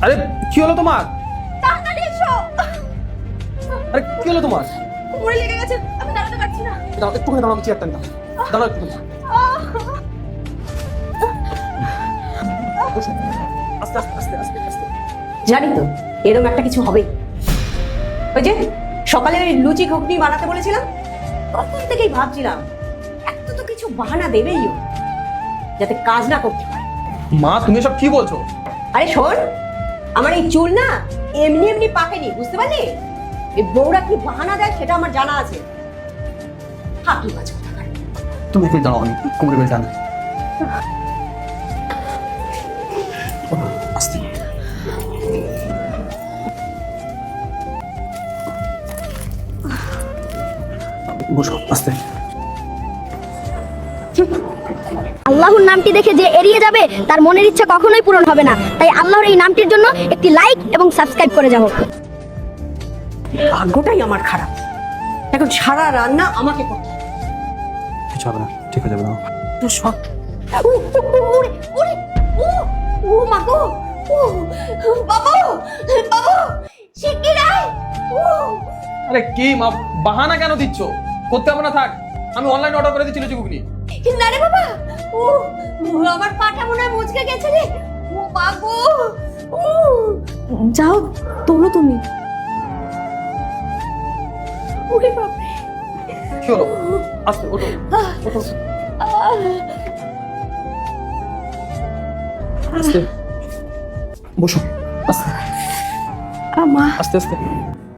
আরে কি হলো তোমার? তাড়াতাড়ি এসো। আরে কি হলো তোমার? কোমরে লেগে গেছে, আমি দাঁড়াতে পারছি না। দাঁড়াও, একটুখানি দাঁড়াও, আমি চেয়ারটা নিতাম। দাঁড়াও একটুখানি। বসো। আস্তে আস্তে আস্তে আস্তে আস্তে। জানি তো এরকম একটা কিছু হবেই। ওই যে সকালে ওই লুচি ঘুগনি বানাতে বলেছিলাম, তখন থেকেই ভাবছিলাম এত তো কিছু বাহানা দেবেই ও, যাতে কাজ না করতে হয়। মা তুমি সব কি বলছো? আরে শোন, আমার এই চুল না এমনি এমনি পাকেনি, বুঝতে পারলি? এই বউরা কি বাহানা দেয় সেটা আমার জানা আছে। ফাঁকি বাজ কোথাকার। তুমি একটু দাঁড়াও, আমি কোমরে বেল টানি। আস্তে। বসো আস্তে। আল্লাহর নামটি দেখে যে এড়িয়ে যাবে তার মনের ইচ্ছা কখনোই পূরণ হবে না। তাই আল্লাহর এই নামটির জন্য একটি লাইক এবং সাবস্ক্রাইব করে যাও। ভাগ্যটাই আমার খারাপ, এখন সারা রান্না আমাকে করতে হবে। কিছু হবে না, ঠিক হয়ে যাবে না। তো সব ওরে ওরে ও ও মা গো, ও বাবা বাবা শিগগির আয়। ও আরে কি মা, বাহানা কেন দিচ্ছ? করতে হবে না, থাক। আমি অনলাইন অর্ডার করে দিচ্ছি লুচি ঘুগনি। না রে বাবা, ও আমার পাটা মনে হয় মুচকে গেছে রে। ও মা গো, ও যাও তোলো তুমি। ওরে বাবা, কি হলো? আস্তে ওঠো ওঠো। আস্তে বসো। আস্তে মা আস্তে আস্তে।